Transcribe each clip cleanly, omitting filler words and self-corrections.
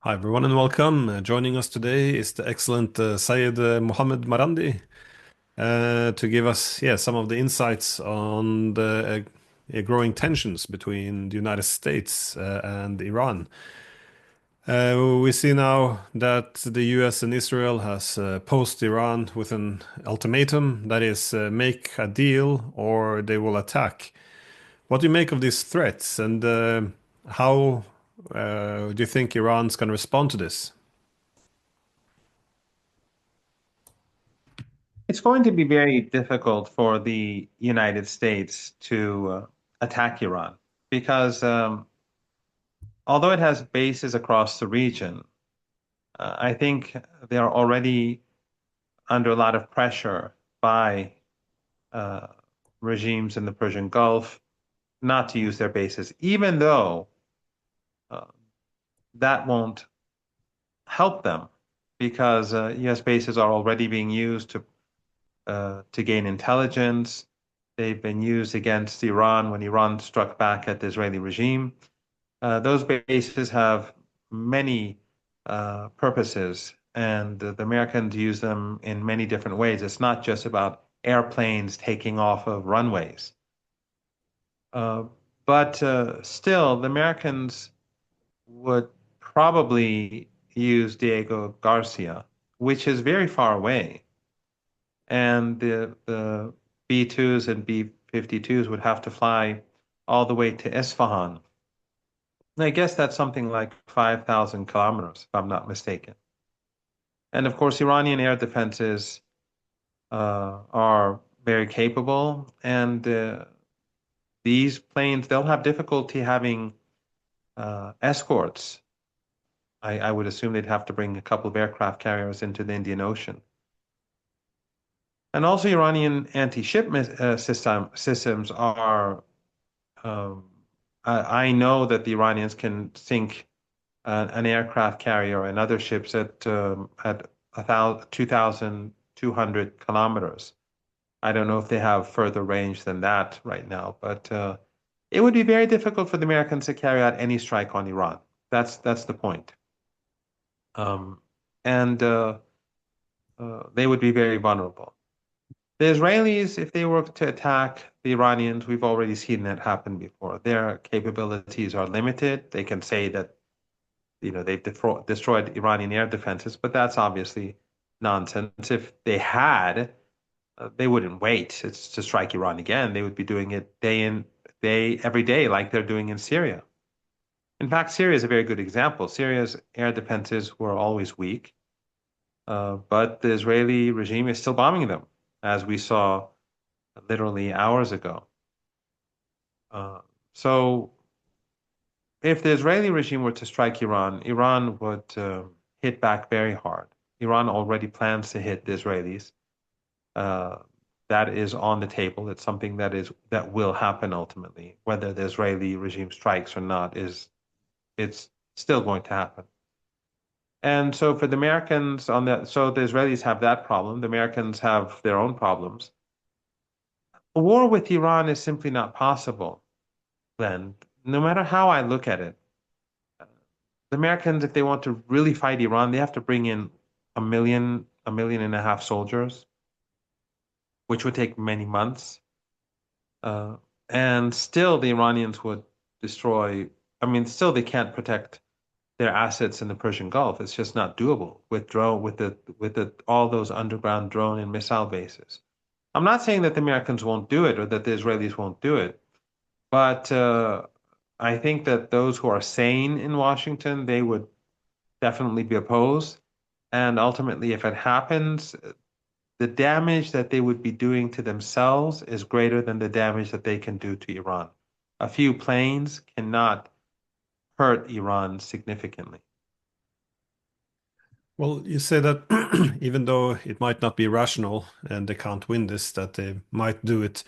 Hi, everyone, and welcome. Joining us today is the excellent Seyed Mohammad Marandi to give us, some of the insights on the growing tensions between the United States and Iran. We see now that the US and Israel has posed Iran with an ultimatum, that is, make a deal or they will attack. What do you make of these threats, and how do you think Iran's going to respond to this? It's going to be very difficult for the United States to attack Iran because although it has bases across the region, I think they are already under a lot of pressure by uh, regimes in the Persian Gulf not to use their bases, even though uh, that won't help them because U.S. bases are already being used to gain intelligence. They've been used against Iran when Iran struck back at the Israeli regime. Those bases have many purposes, and the Americans use them in many different ways. It's not just about airplanes taking off of runways. Uh, but still, the Americans would probably use Diego Garcia, which is very far away. And the B-2s and B-52s would have to fly all the way to Isfahan. I guess that's something like 5,000 kilometers, if I'm not mistaken. And of course, Iranian air defenses are very capable, and these planes, they'll have difficulty having escorts. I would assume they'd have to bring a couple of aircraft carriers into the Indian Ocean. And also, Iranian anti-ship systems are. Um, I know that the Iranians can sink an aircraft carrier and other ships at 2,200 kilometers. I don't know if they have further range than that right now, but it would be very difficult for the Americans to carry out any strike on Iran. That's the point. Um, and they would be very vulnerable. The Israelis, if they were to attack the Iranians, we've already seen that happen before. Their capabilities are limited. They can say that, they've destroyed Iranian air defenses, but that's obviously nonsense. If they had, they wouldn't wait to strike Iran again. They would be doing it day in, day, every day, like they're doing in Syria. In fact, Syria is a very good example. Syria's air defenses were always weak, but the Israeli regime is still bombing them, as we saw literally hours ago. Uh, so if the Israeli regime were to strike Iran, Iran would hit back very hard. Iran already plans to hit the Israelis. Uh, that is on the table. It's something that will happen ultimately. Whether the Israeli regime strikes or not it's still going to happen. And so for the Americans on that, so the Israelis have that problem. The Americans have their own problems. A war with Iran is simply not possible, Glenn. No matter how I look at it, the Americans, if they want to really fight Iran, they have to bring in a million and a half soldiers, which would take many months. Uh, and still the Iranians would destroy, I mean, still they can't protect their assets in the Persian Gulf. It's just not doable with all those underground drone and missile bases. I'm not saying that the Americans won't do it or that the Israelis won't do it, but I think that those who are sane in Washington, they would definitely be opposed. And ultimately, if it happens, the damage that they would be doing to themselves is greater than the damage that they can do to Iran. A few planes cannot hurt Iran significantly. Well, you say that even though it might not be rational and they can't win this, that they might do it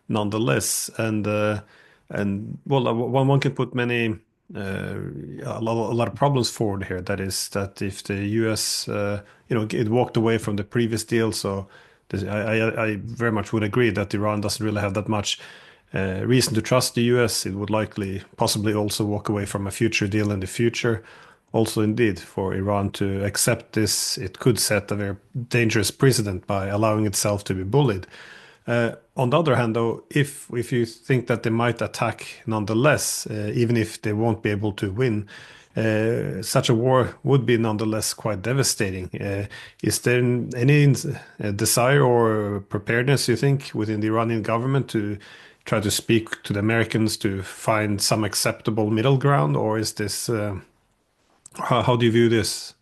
nonetheless. And well, one can put many a lot of problems forward here. That is that if the U.S. It walked away from the previous deal, so I very much would agree that Iran doesn't really have that much reason to trust the U.S. It would likely possibly also walk away from a future deal in the future. also indeed for Iran to accept this, it could set a very dangerous precedent by allowing itself to be bullied. On the other hand, though, if you think that they might attack nonetheless, even if they won't be able to win, such a war would be nonetheless quite devastating. Is there any desire or preparedness, you think, within the Iranian government to try to speak to the Americans to find some acceptable middle ground, or is this how do you view this?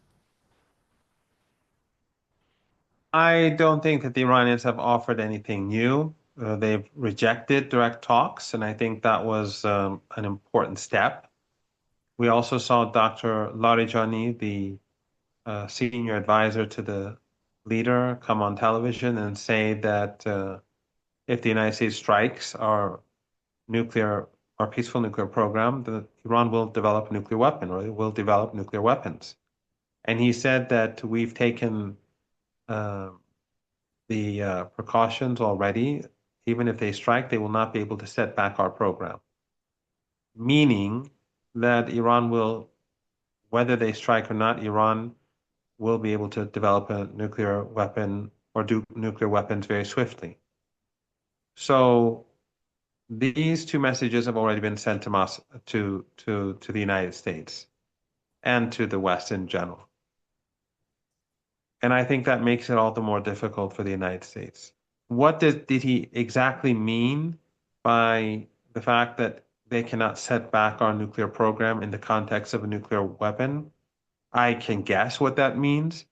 I don't think that the Iranians have offered anything new. They've rejected direct talks, and I think that was an important step. We also saw Dr. Larijani, the senior advisor to the leader, come on television and say that if the United States strikes our peaceful nuclear program, that Iran will develop a nuclear weapon, or it will develop nuclear weapons. And he said that we've taken uh, the precautions already. Even if they strike, they will not be able to set back our program. Meaning that Iran will, whether they strike or not, Iran will be able to develop a nuclear weapon or do nuclear weapons very swiftly. So these two messages have already been sent to the United States and to the West in general. And I think that makes it all the more difficult for the United States. What did he exactly mean by the fact that they cannot set back our nuclear program in the context of a nuclear weapon? I can guess what that means,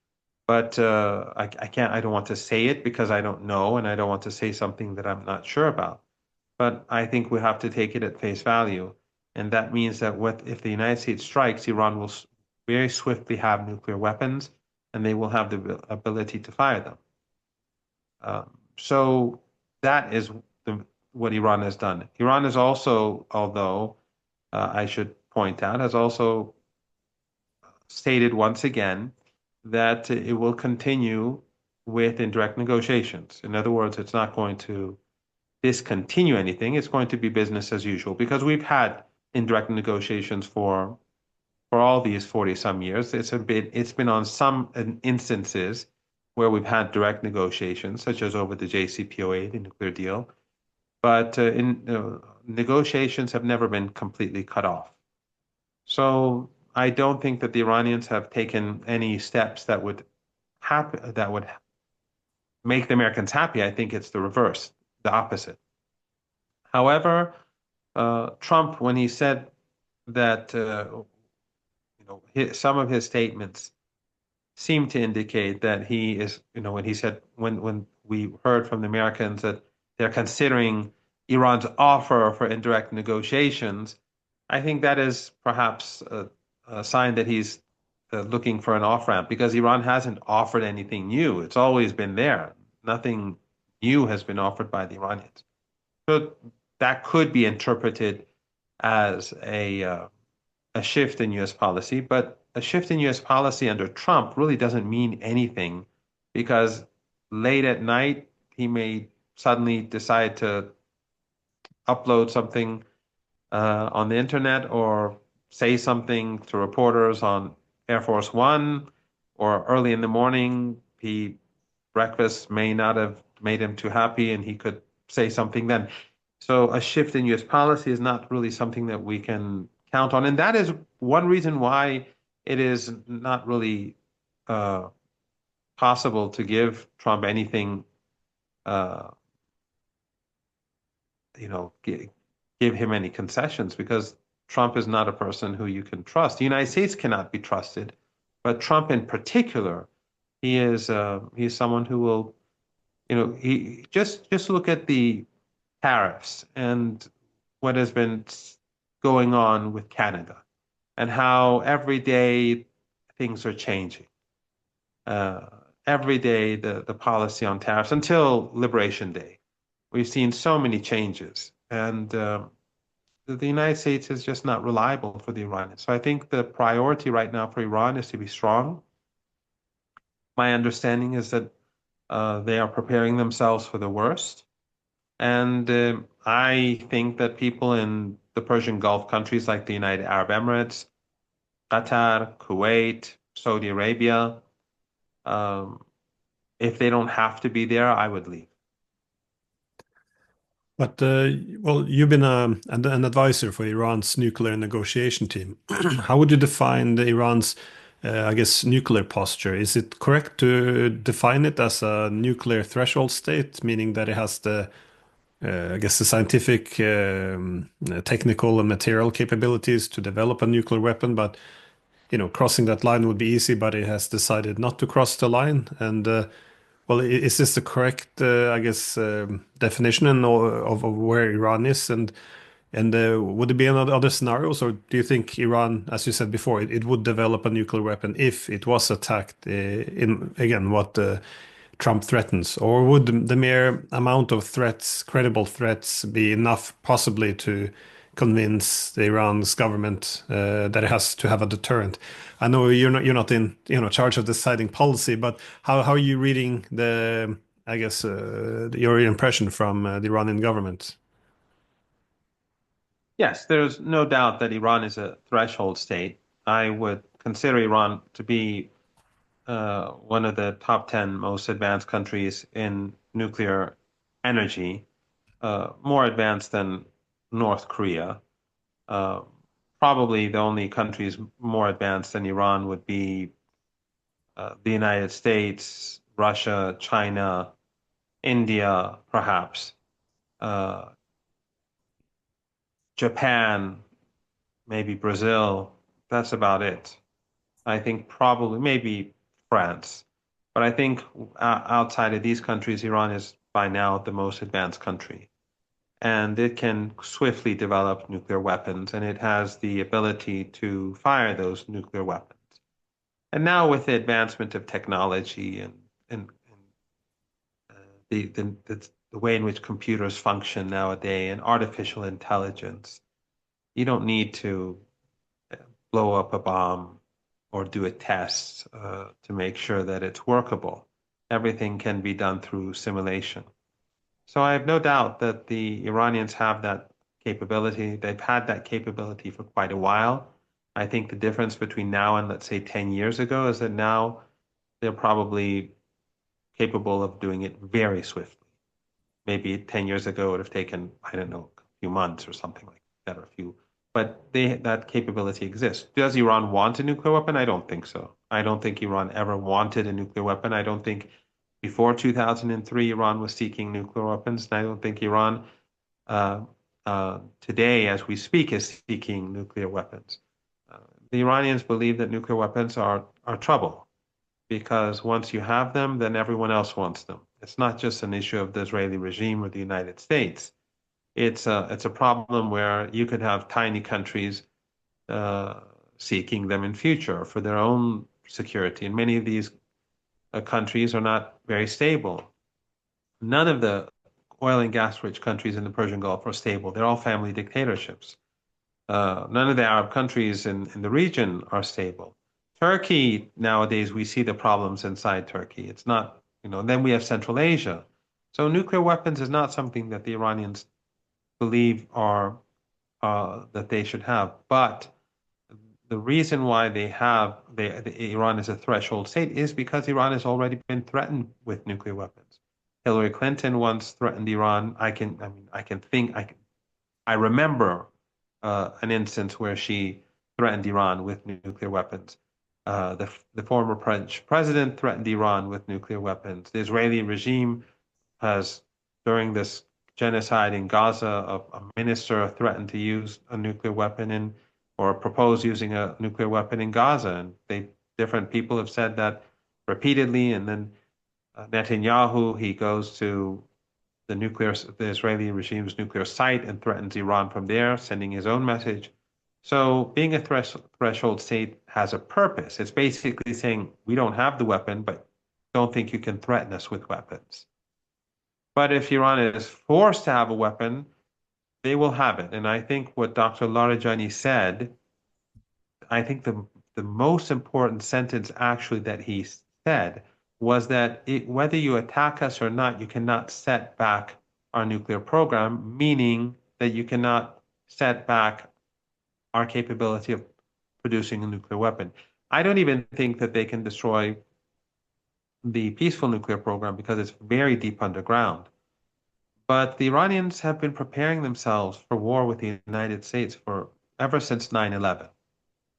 but I can't, I don't want to say it because I don't know, and I don't want to say something that I'm not sure about. But I think we have to take it at face value. And that means that if the United States strikes, Iran will very swiftly have nuclear weapons, and they will have the ability to fire them. So that is what Iran has done. Iran is also, although I should point out, has also stated once again that it will continue with indirect negotiations. In other words, it's not going to discontinue anything. It's going to be business as usual because we've had indirect negotiations for all these 40 some years. It's been on some instances where we've had direct negotiations, such as over the JCPOA, the nuclear deal. But negotiations have never been completely cut off. So I don't think that the Iranians have taken any steps that would make the Americans happy. I think it's the reverse, the opposite. However, Trump, when he said that, some of his statements seem to indicate that he is, when he said, when we heard from the Americans that they're considering Iran's offer for indirect negotiations, I think that is perhaps a sign that he's looking for an off-ramp because Iran hasn't offered anything new. It's always been there. Nothing new has been offered by the Iranians. So that could be interpreted as a shift in U.S. policy, but a shift in U.S. policy under Trump really doesn't mean anything because late at night he may suddenly decide to upload something on the internet or say something to reporters on Air Force One, or early in the morning, breakfast may not have made him too happy and he could say something then. So a shift in US policy is not really something that we can count on. And that is one reason why it is not really uh, possible to give Trump anything, uh, give him any concessions because Trump is not a person who you can trust. The United States cannot be trusted, but Trump in particular, he's someone who will, he just look at the tariffs and what has been going on with Canada and how every day things are changing. Uh, every day the policy on tariffs until Liberation Day, we've seen so many changes, and the United States is just not reliable for the Iranians. So I think the priority right now for Iran is to be strong. My understanding is that they are preparing themselves for the worst. And I think that people in the Persian Gulf countries like the United Arab Emirates, Qatar, Kuwait, Saudi Arabia. Um, if they don't have to be there, I would leave. But well, you've been an advisor for Iran's nuclear negotiation team. How would you define Iran's, I guess, nuclear posture? Is it correct to define it as a nuclear threshold state, meaning that it has I guess, the scientific, technical, and material capabilities to develop a nuclear weapon, but crossing that line would be easy, but it has decided not to cross the line. And well, is this the correct, I guess, definition of where Iran is? And would there be other scenarios, or do you think Iran, as you said before, it would develop a nuclear weapon if it was attacked in, again, what Trump threatens? Or would the mere amount of threats, credible threats, be enough possibly to convince the Iran's government that it has to have a deterrent? I know you're not in charge of deciding policy, but how are you reading I guess your impression from the Iranian government? Yes, there's no doubt that Iran is a threshold state. I would consider Iran to be one of the top 10 most advanced countries in nuclear energy, more advanced than North Korea. Uh, Probably the only countries more advanced than Iran would be the United States, Russia, China, India, perhaps, uh, Japan, maybe Brazil. That's about it. I think probably maybe France. But I think outside of these countries, Iran is by now the most advanced country. And it can swiftly develop nuclear weapons, and it has the ability to fire those nuclear weapons. And now with the advancement of technology and the way in which computers function nowadays and artificial intelligence, you don't need to blow up a bomb or do a test to make sure that it's workable. Everything can be done through simulation. So I have no doubt that the Iranians have that capability. They've had that capability for quite a while. I think the difference between now and let's say 10 years ago is that now they're probably capable of doing it very swiftly. Maybe 10 years ago it would have taken, I don't know, a few months or something like that, or a few. But that capability exists. Does Iran want a nuclear weapon? I don't think so. I don't think Iran ever wanted a nuclear weapon. I don't think before 2003 Iran was seeking nuclear weapons, and I don't think Iran today, as we speak, is seeking nuclear weapons. The Iranians believe that nuclear weapons are trouble because once you have them, then everyone else wants them. It's not just an issue of the Israeli regime or the United States. It's a problem where you could have tiny countries uh, seeking them in future for their own security, and many of these countries are not very stable. None of the oil and gas rich countries in the Persian Gulf are stable. They're all family dictatorships. None of the Arab countries in the region are stable. Turkey, nowadays, we see the problems inside Turkey. It's not, then we have Central Asia. So nuclear weapons is not something that the Iranians believe are that they should have. But the reason why Iran is a threshold state is because Iran has already been threatened with nuclear weapons. Hillary Clinton once threatened Iran. I remember an instance where she threatened Iran with nuclear weapons. The former French president threatened Iran with nuclear weapons. The Israeli regime has, during this genocide in Gaza, a minister threatened to use a nuclear weapon or propose using a nuclear weapon in Gaza. And different people have said that repeatedly. And then Netanyahu, he goes to the Israeli regime's nuclear site and threatens Iran from there, sending his own message. So being a threshold state has a purpose. It's basically saying we don't have the weapon, but don't think you can threaten us with weapons. But if Iran is forced to have a weapon, they will have it. And I think what Dr. Larijani said, I think the most important sentence actually that he said was that whether you attack us or not, you cannot set back our nuclear program, meaning that you cannot set back our capability of producing a nuclear weapon. I don't even think that they can destroy the peaceful nuclear program because it's very deep underground. But the Iranians have been preparing themselves for war with the United States for ever since 9/11.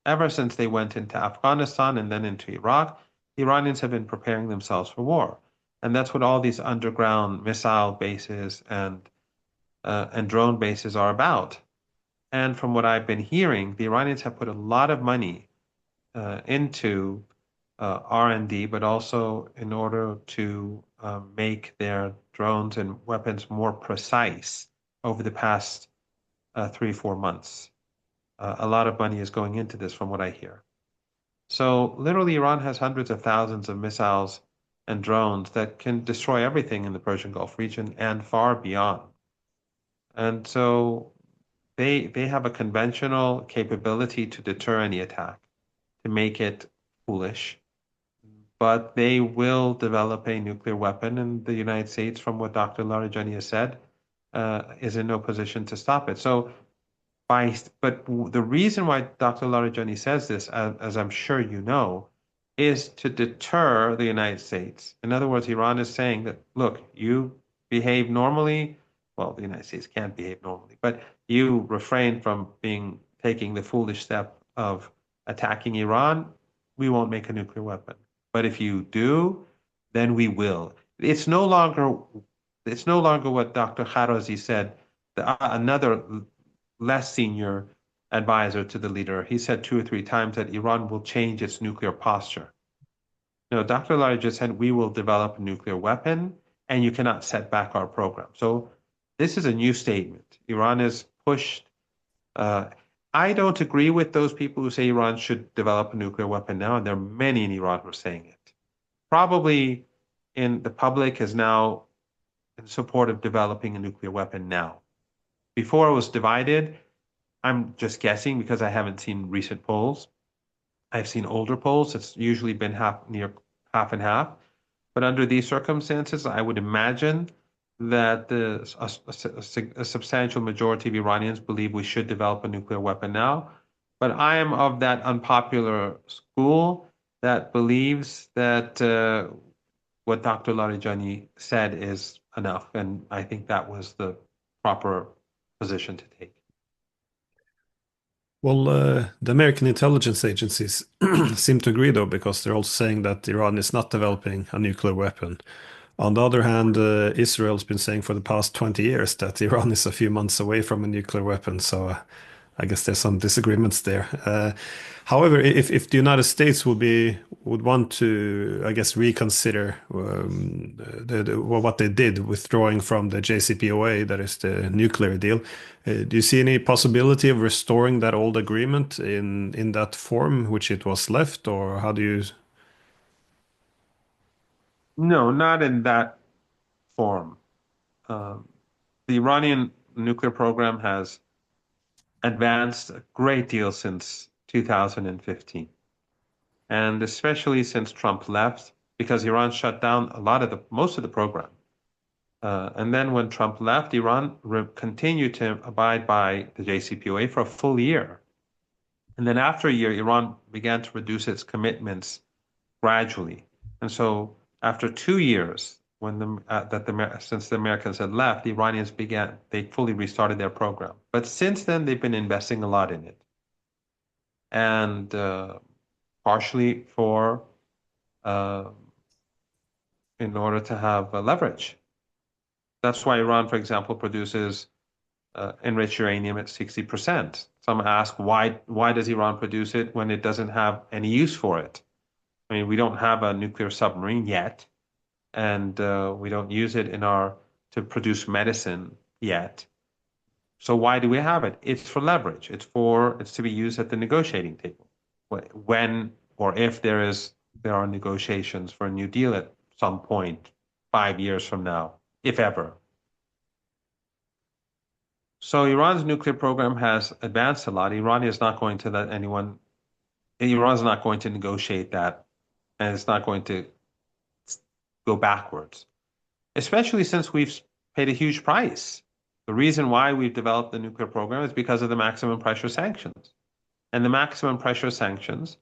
Ever since they went into Afghanistan and then into Iraq, the Iranians have been preparing themselves for war. And that's what all these underground missile bases and drone bases are about. And from what I've been hearing, the Iranians have put a lot of money into R&D, but also in order to make their drones and weapons more precise over the past 3, 4 months. A lot of money is going into this from what I hear. So literally Iran has hundreds of thousands of missiles and drones that can destroy everything in the Persian Gulf region and far beyond. And so they have a conventional capability to deter any attack, to make it foolish. But they will develop a nuclear weapon, and the United States, from what Dr. Larijani has said, is in no position to stop it. So but the reason why Dr. Larijani says this, as I'm sure you know, is to deter the United States. In other words, Iran is saying that, look, you behave normally. Well, the United States can't behave normally, but you refrain from taking the foolish step of attacking Iran, we won't make a nuclear weapon. But if you do, then we will. It's no longer what Dr. Kharazi said. Another less senior advisor to the leader, he said 2 or 3 times that Iran will change its nuclear posture. No, Dr. Lari just said we will develop a nuclear weapon and you cannot set back our program. So this is a new statement. Iran is pushed. I don't agree with those people who say Iran should develop a nuclear weapon now, and there are many in Iran who are saying it. Probably in the public is now in support of developing a nuclear weapon now. Before it was divided, I'm just guessing because I haven't seen recent polls. I've seen older polls. It's usually been near half and half. But under these circumstances, I would imagine that a substantial majority of Iranians believe we should develop a nuclear weapon now. But I am of that unpopular school that believes that what Dr. Larijani said is enough. And I think that was the proper position to take. Well, the American intelligence agencies seem to agree, though, because they're also saying that Iran is not developing a nuclear weapon. On the other hand, Israel's been saying for the past 20 years that Iran is a few months away from a nuclear weapon. So I guess there's some disagreements there. However, if the United States would want to, I guess, reconsider what they did, withdrawing from the JCPOA, that is the nuclear deal, do you see any possibility of restoring that old agreement in that form which it was left, or how do you? No, not in that form. Um, the Iranian nuclear program has advanced a great deal since 2015, and especially since Trump left, because Iran shut down most of the program. And then when Trump left, Iran continued to abide by the JCPOA for a full year. And then after a year, Iran began to reduce its commitments gradually. And so after 2 years, since the Americans had left, the Iranians they fully restarted their program. But since then, they've been investing a lot in it. And partially uh, in order to have leverage. That's why Iran, for example, produces enriched uranium at 60%. Some ask why does Iran produce it when it doesn't have any use for it? I mean, we don't have a nuclear submarine yet, and we don't use it to produce medicine yet. So why do we have it? It's for leverage. It's to be used at the negotiating table when or if there are negotiations for a new deal at some point 5 years from now, if ever. So Iran's nuclear program has advanced a lot. Iran is not going to negotiate that, and it's not going to go backwards, especially since we've paid a huge price. The reason why we've developed the nuclear program is because of the maximum pressure sanctions. And the maximum pressure sanctions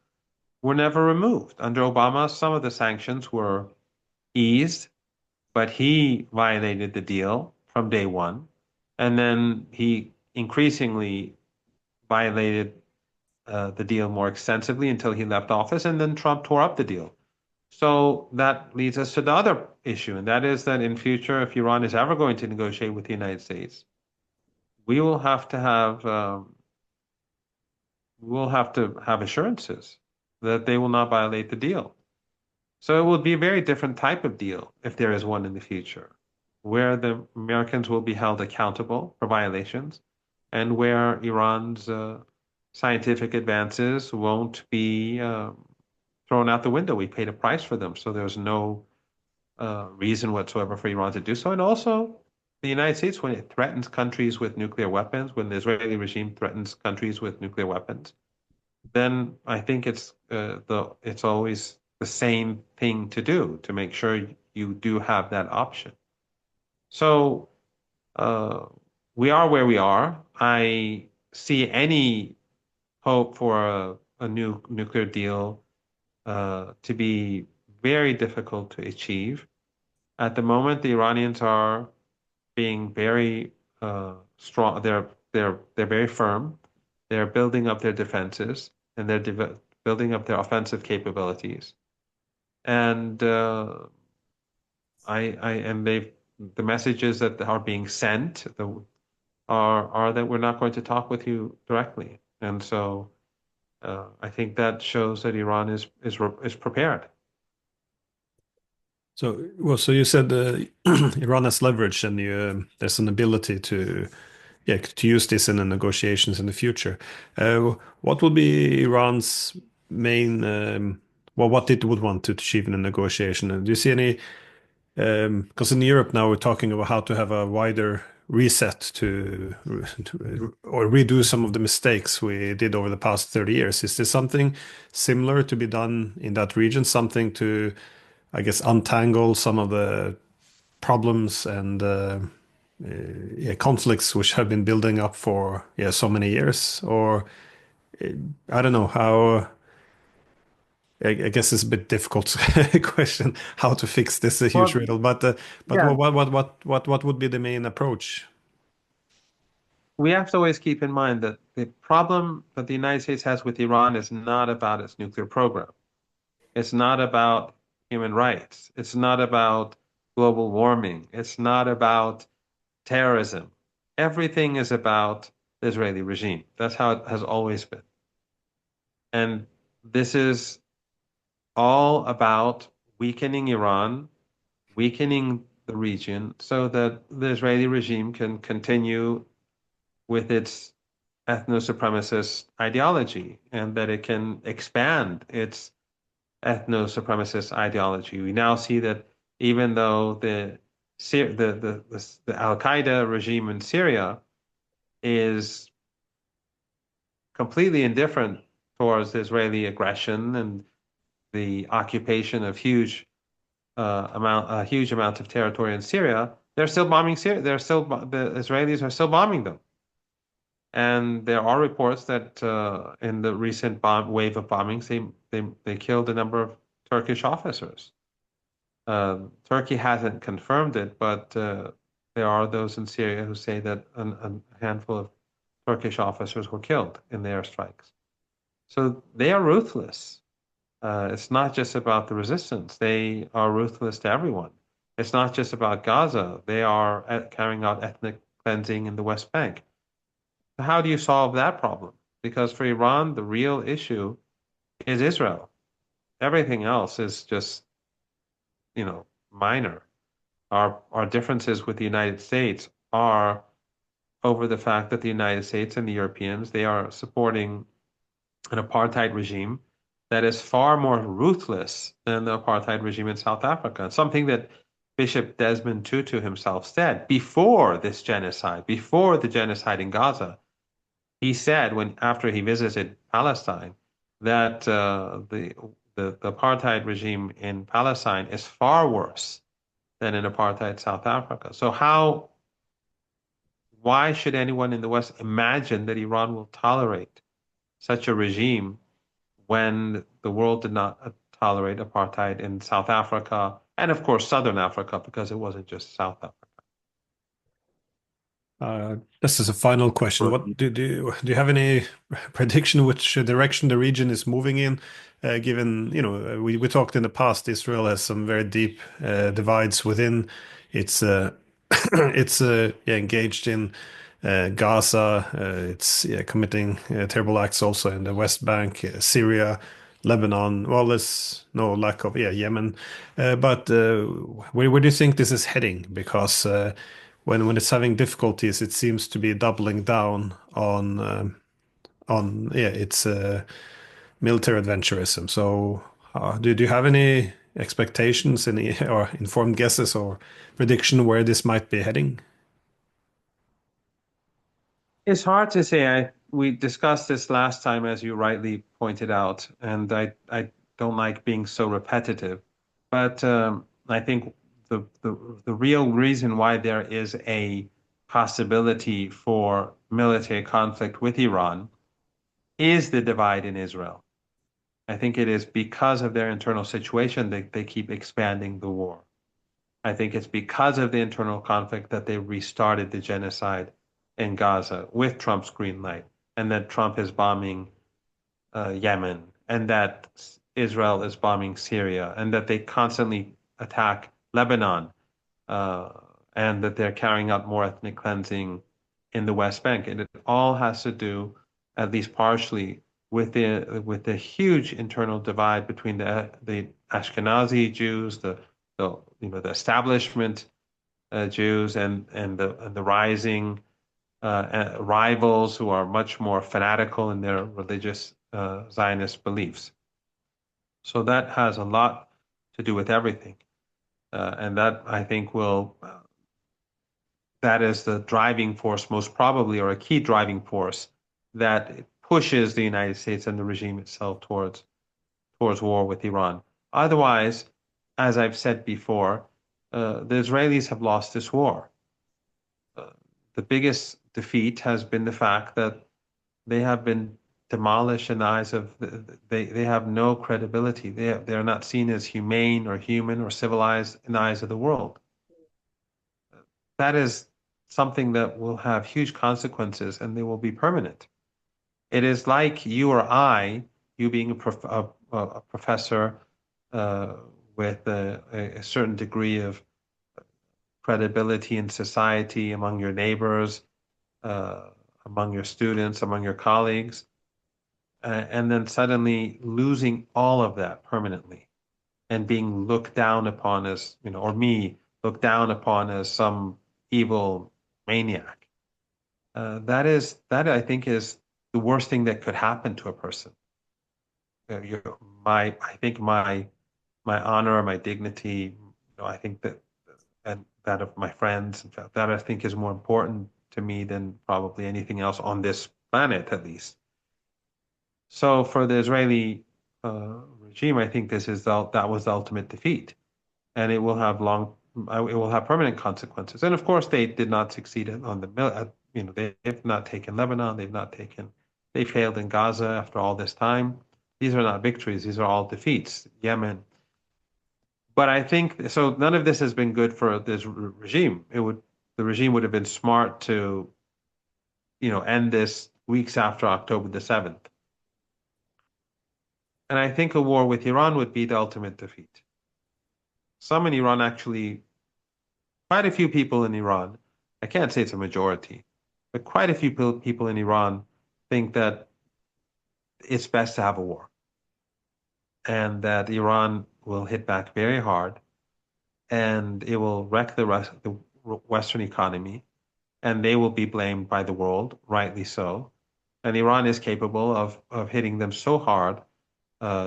were never removed. Under Obama, some of the sanctions were eased, but he violated the deal from day one. And then he increasingly violated the deal more extensively until he left office, and then Trump tore up the deal. So that leads us to the other issue, and that is that in future, if Iran is ever going to negotiate with the United States, we will have to have assurances that they will not violate the deal. So it will be a very different type of deal if there is one in the future, where the Americans will be held accountable for violations, and where Iran's scientific advances won't be thrown out the window. We paid a price for them, so there's no reason whatsoever for Iran to do so. And also, the United States, when it threatens countries with nuclear weapons, when the Israeli regime threatens countries with nuclear weapons, then I think it's always the same thing to do to make sure you do have that option. So uh, we are where we are. I see any hope for a new nuclear deal to be very difficult to achieve. At the moment, the Iranians are being very strong. They're very firm. They're building up their defenses, and they're building up their offensive capabilities. And the messages that are being sent are that we're not going to talk with you directly. And so I think that shows that Iran is prepared. So you said Iran has leverage, and there's an ability to to use this in the negotiations in the future. What would be Iran's main what it would want to achieve in a negotiation? And do you see any? Because in Europe now we're talking about how to have a wider reset or redo some of the mistakes we did over the past 30 years. Is there something similar to be done in that region? Something to, I guess, untangle some of the problems and conflicts which have been building up for so many years? Or I don't know how. I guess it's a bit difficult question how to fix this a huge Well, riddle, but yeah, what would be the main approach? we have to always keep in mind that the problem that the United States has with Iran is not about its nuclear program. It's not about human rights. It's not about global warming. It's not about terrorism. Everything is about the Israeli regime. That's how it has always been. And this is all about weakening Iran, weakening the region so that the Israeli regime can continue with its ethno-supremacist ideology and that it can expand its ethno-supremacist ideology. We now see that even though the Al-Qaeda regime in Syria is completely indifferent towards the Israeli aggression and the occupation of a huge amount of territory in Syria, they're still bombing Syria. The Israelis are still bombing them. And there are reports that in the recent wave of bombings, they killed a number of Turkish officers. Turkey hasn't confirmed it, but there are those in Syria who say that a handful of Turkish officers were killed in the airstrikes. So they are ruthless. It's not just about the resistance. They are ruthless to everyone. It's not just about Gaza. They are carrying out ethnic cleansing in the West Bank. So how do you solve that problem? Because for Iran, the real issue is Israel. Everything else is just, minor. Our differences with the United States are over the fact that the United States and the Europeans, they are supporting an apartheid regime that is far more ruthless than the apartheid regime in South Africa. Something that Bishop Desmond Tutu himself said before this genocide, before the genocide in Gaza. He said after he visited Palestine that the apartheid regime in Palestine is far worse than in apartheid South Africa. So why should anyone in the West imagine that Iran will tolerate such a regime when the world did not tolerate apartheid in South Africa and, of course, Southern Africa, because it wasn't just South Africa. This is a final question. What do you have any prediction which direction the region is moving in? Given, we talked in the past, Israel has some very deep divides within its it's yeah, engaged in Gaza. It's committing terrible acts also in the West Bank, Syria, Lebanon. Well, there's no lack of Yemen. But where do you think this is heading? Because when it's having difficulties, it seems to be doubling down on its military adventurism. So, do you have any expectations, any or informed guesses or prediction where this might be heading? It's hard to say. We discussed this last time, as you rightly pointed out, and I don't like being so repetitive. But I think the real reason why there is a possibility for military conflict with Iran is the divide in Israel. I think it is because of their internal situation that they keep expanding the war. I think it's because of the internal conflict that they restarted the genocide in Gaza with Trump's green light, and that Trump is bombing Yemen, and that Israel is bombing Syria, and that they constantly attack Lebanon, uh, and that they're carrying out more ethnic cleansing in the West Bank. And it all has to do, at least partially, with the huge internal divide between the Ashkenazi Jews, the establishment Jews, and the rising rivals who are much more fanatical in their religious Zionist beliefs. So that has a lot to do with everything. And that I think that is the driving force, most probably, or a key driving force that pushes the United States and the regime itself towards war with Iran. Otherwise, as I've said before, the Israelis have lost this war. The biggest defeat has been the fact that they have been demolished in the eyes of they have no credibility. They're not seen as humane or human or civilized in the eyes of the world. That is something that will have huge consequences and they will be permanent. It is like you or I, you being a professor uh, with a certain degree of credibility in society among your neighbors, uh, among your students, among your colleagues, and then suddenly losing all of that permanently and being looked down upon as, or me looked down upon as some evil maniac. That I think is the worst thing that could happen to a person. I think my honor, my dignity, I think that, and that of my friends, in fact, that I think is more important to me than probably anything else on this planet, at least. So for the Israeli regime, I think that was the ultimate defeat, and it will have permanent consequences. And of course, they did not succeed on they've not taken Lebanon, they failed in Gaza after all this time. These are not victories; these are all defeats. Yemen. But I think so. None of this has been good for this regime. The regime would have been smart to, end this weeks after October the 7th. And I think a war with Iran would be the ultimate defeat. Some in Iran actually, quite a few people in Iran, I can't say it's a majority, but quite a few people in Iran think that it's best to have a war and that Iran will hit back very hard and it will wreck the Western economy and they will be blamed by the world, rightly so. And Iran is capable of hitting them so hard,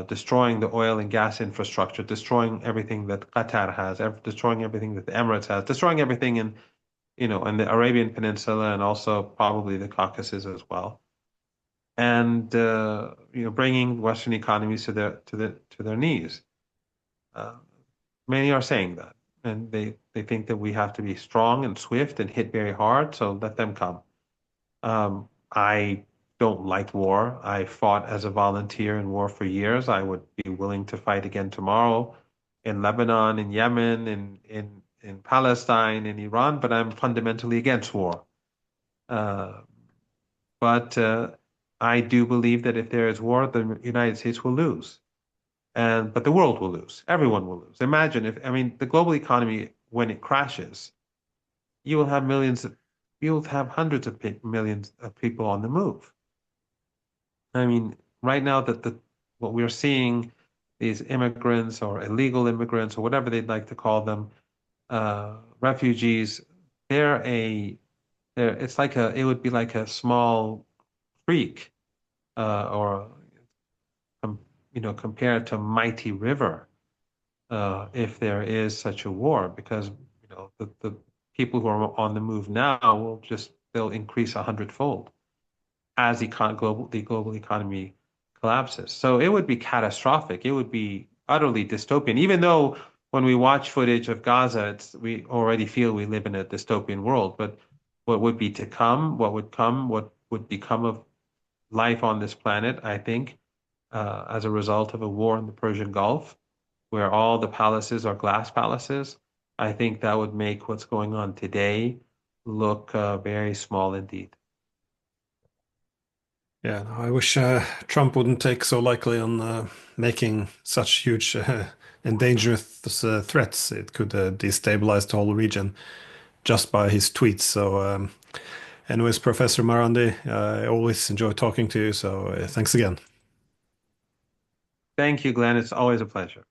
destroying the oil and gas infrastructure, destroying everything that Qatar has, destroying everything that the Emirates has, destroying everything in the Arabian Peninsula and also probably the Caucasus as well, and bringing Western economies to their knees. Uh, Many are saying that, and they think that we have to be strong and swift and hit very hard. So let them come. I don't like war. I fought as a volunteer in war for years. I would be willing to fight again tomorrow in Lebanon, in Yemen, in Palestine, in Iran, but I'm fundamentally against war. Uh, but I do believe that if there is war, the United States will lose, and but the world will lose. Everyone will lose. Imagine if, I mean, the global economy, when it crashes, you will have you will have hundreds of millions of people on the move. I mean, right now that the what we're seeing, these immigrants or illegal immigrants or whatever they'd like to call them, refugees, they're a they're it's like a it would be like a small creek, or um, compared to mighty river, if there is such a war, because the people who are on the move now they'll increase 100-fold as the global economy collapses. So it would be catastrophic. It would be utterly dystopian. Even though when we watch footage of Gaza, we already feel we live in a dystopian world. But what would be to come, what would become of life on this planet, I think, as a result of a war in the Persian Gulf, where all the palaces are glass palaces, I think that would make what's going on today look very small indeed. Yeah, I wish Trump wouldn't take so likely on making such huge and dangerous threats. It could destabilize the whole region just by his tweets. So, anyways, Professor Marandi, I always enjoy talking to you. So, thanks again. Thank you, Glenn. It's always a pleasure.